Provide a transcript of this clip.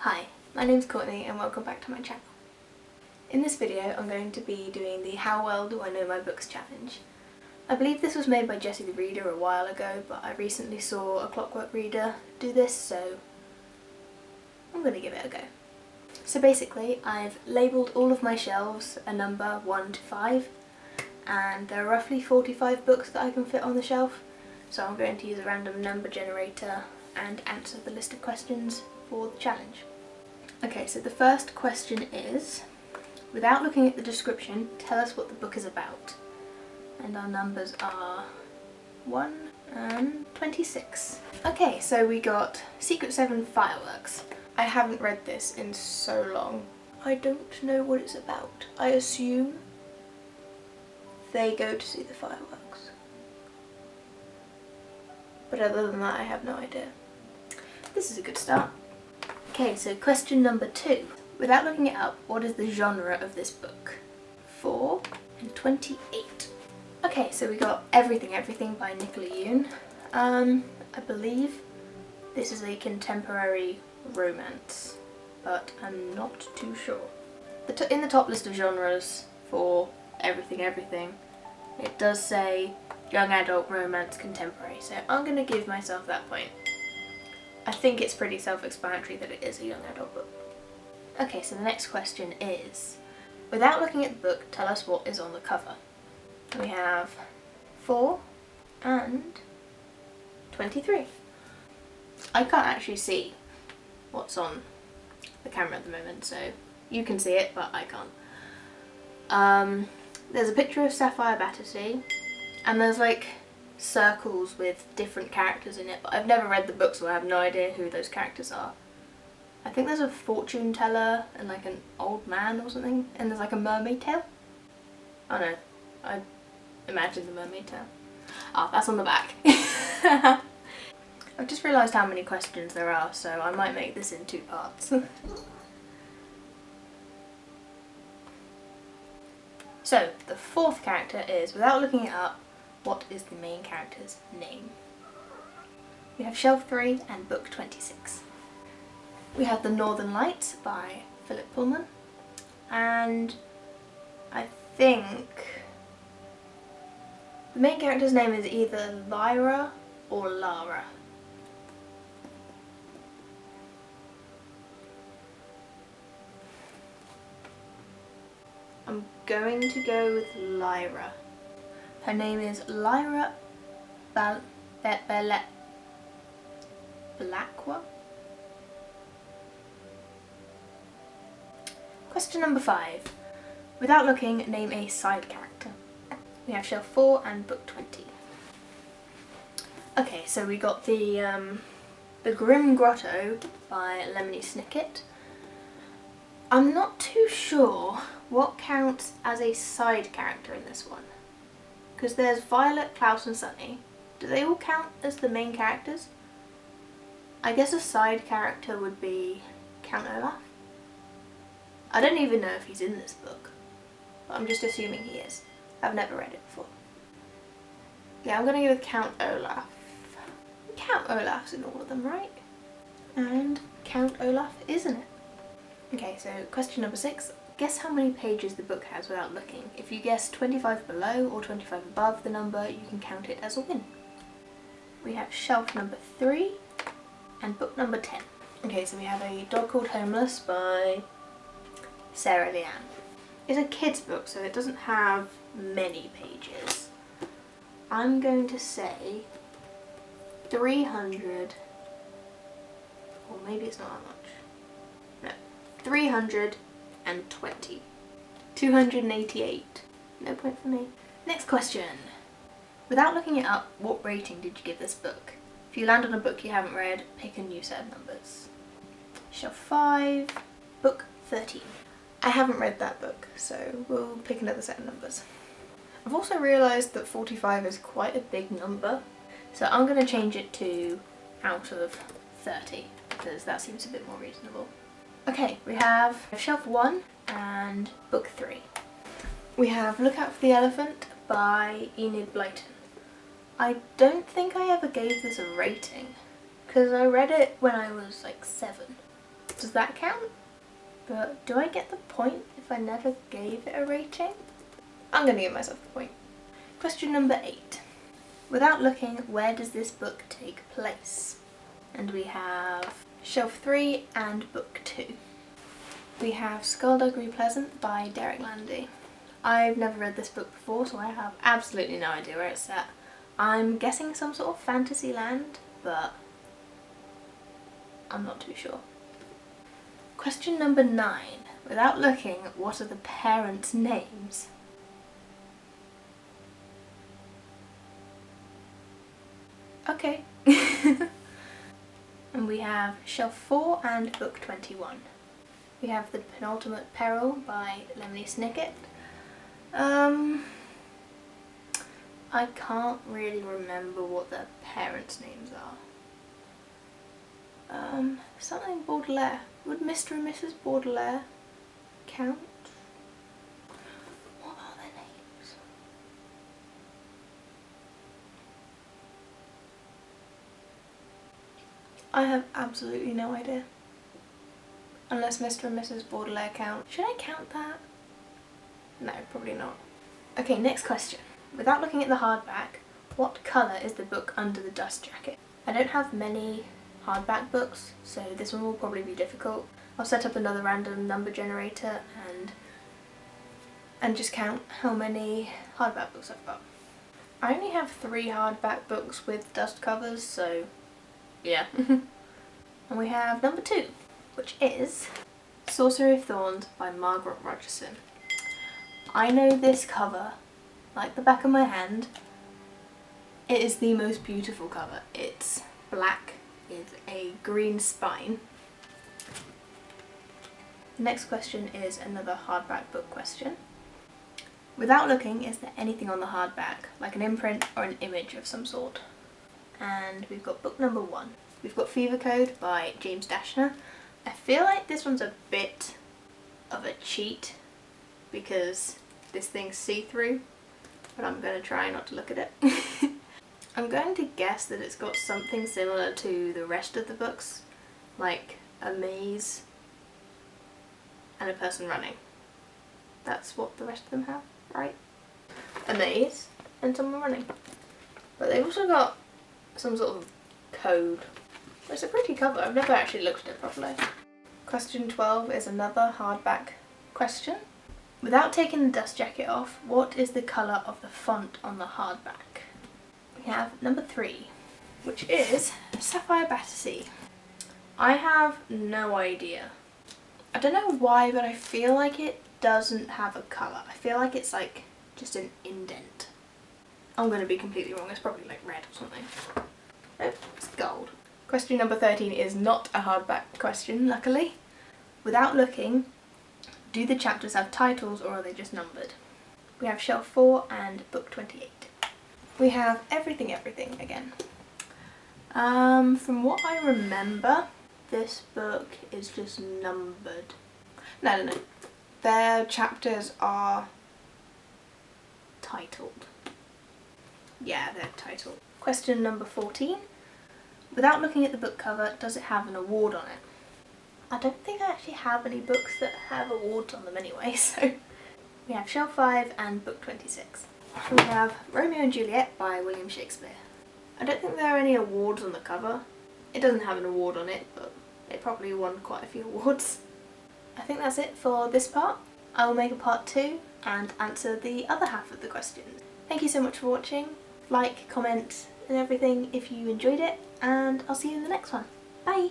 Hi, my name's Courtney and welcome back to my channel. In this video I'm going to be doing the How Well Do I Know My Books challenge. I believe this was made by Jessie the Reader a while ago, but I recently saw a Clockwork Reader do this, so I'm going to give it a go. So basically I've labelled all of my shelves a number 1 to 5, and there are roughly 45 books that I can fit on the shelf, so I'm going to use a random number generator and answer the list of questions for the challenge. Okay, so the first question is, without looking at the description, tell us what the book is about. And our numbers are 1 and 26. Okay, so we got Secret 7 Fireworks. I haven't read this in so long. I don't know what it's about. I assume they go to see the fireworks. But other than that, I have no idea. This is a good start. Okay, so question number 2. Without looking it up, what is the genre of this book? 4 and 28. Okay, so we got Everything by Nicola Yoon. I believe this is a contemporary romance, but I'm not too sure. In the top list of genres for Everything, it does say young adult romance contemporary, so I'm going to give myself that point. I think it's pretty self-explanatory that it is a young adult book. Okay, so the next question is, without looking at the book, tell us what is on the cover. We have 4 and 23. I can't actually see what's on the camera at the moment, so you can see it, but I can't. There's a picture of Sapphire Battersea, and there's like circles with different characters in it, but I've never read the book, so I have no idea who those characters are. I think there's a fortune teller and like an old man or something, and there's like a mermaid tail. Oh no, I imagined the mermaid tail. Ah, that's on the back. I've just realised how many questions there are, so I might make this in 2 parts. So, the 4th character is, without looking it up, what is the main character's name? We have Shelf 3 and Book 26. We have The Northern Lights by Philip Pullman, and I think the main character's name is either Lyra or Lara. I'm going to go with Lyra. Her name is Lyra Blackwell. Question number 5. Without looking, name a side character. We have Shelf 4 and Book 20. Okay, so we got the Grim Grotto by Lemony Snicket. I'm not too sure what counts as a side character in this one, because there's Violet, Klaus and Sunny. Do they all count as the main characters? I guess a side character would be Count Olaf. I don't even know if he's in this book, but I'm just assuming he is. I've never read it before. Yeah, I'm going to go with Count Olaf. Count Olaf's in all of them, right? And Count Olaf is in it. Okay, so question number 6. Guess how many pages the book has without looking. If you guess 25 below or 25 above the number, you can count it as a win. We have Shelf number 3 and Book number 10. Okay, so we have A Dog Called Homeless by Sarah Leanne. It's a kid's book, so it doesn't have many pages. I'm going to say 300, or maybe it's not that much. No, 320. 288. No point for me. Next question. Without looking it up, what rating did you give this book? If you land on a book you haven't read, pick a new set of numbers. Shelf 5, Book 13. I haven't read that book, so we'll pick another set of numbers. I've also realised that 45 is quite a big number, so I'm going to change it to out of 30, because that seems a bit more reasonable. Okay, we have Shelf 1 and Book 3. We have Look Out for the Elephant by Enid Blyton. I don't think I ever gave this a rating, because I read it when I was like 7. Does that count? But do I get the point if I never gave it a rating? I'm going to give myself the point. Question number 8. Without looking, where does this book take place? And we have Shelf 3 and Book 2. We have Skullduggery Pleasant by Derek Landy. I've never read this book before, so I have absolutely no idea where it's set. I'm guessing some sort of fantasy land, but I'm not too sure. Question number 9. Without looking, what are the parents' names? Okay. And we have Shelf 4 and Book 21. We have The Penultimate Peril by Lemony Snicket. I can't really remember what their parents' names are. Something Baudelaire. Would Mr. and Mrs. Baudelaire count? What are their names? I have absolutely no idea. Unless Mr. and Mrs. Baudelaire count. Should I count that? No, probably not. Okay, next question. Without looking at the hardback, what colour is the book under the dust jacket? I don't have many hardback books, so this one will probably be difficult. I'll set up another random number generator and just count how many hardback books I've got. I only have 3 hardback books with dust covers, so yeah. And we have number 2, which is Sorcery of Thorns by Margaret Rogerson. I know this cover like the back of my hand. It is the most beautiful cover. It's black with a green spine. The next question is another hardback book question. Without looking, is there anything on the hardback, like an imprint or an image of some sort? And we've got book number 1. We've got Fever Code by James Dashner. I feel like this one's a bit of a cheat because this thing's see-through, but I'm going to try not to look at it. I'm going to guess that it's got something similar to the rest of the books, like a maze and a person running. That's what the rest of them have, right? A maze and someone running. But they've also got some sort of code. It's a pretty cover. I've never actually looked at it properly. Question 12 is another hardback question. Without taking the dust jacket off, what is the colour of the font on the hardback? We have number 3, which is Sapphire Battersea. I have no idea. I don't know why, but I feel like it doesn't have a colour. I feel like it's like just an indent. I'm going to be completely wrong. It's probably like red or something. Oh, it's gold. Question number 13 is not a hardback question, luckily. Without looking, do the chapters have titles or are they just numbered? We have Shelf 4 and Book 28. We have Everything Everything again. From what I remember, this book is just numbered. No. Their chapters are titled. Yeah, they're titled. Question number 14. Without looking at the book cover, does it have an award on it? I don't think I actually have any books that have awards on them anyway, so we have Shelf 5 and Book 26. We have Romeo and Juliet by William Shakespeare. I don't think there are any awards on the cover. It doesn't have an award on it, but it probably won quite a few awards. I think that's it for this part. I will make a part 2 and answer the other half of the questions. Thank you so much for watching. Like, comment and everything if you enjoyed it, and I'll see you in the next one. Bye!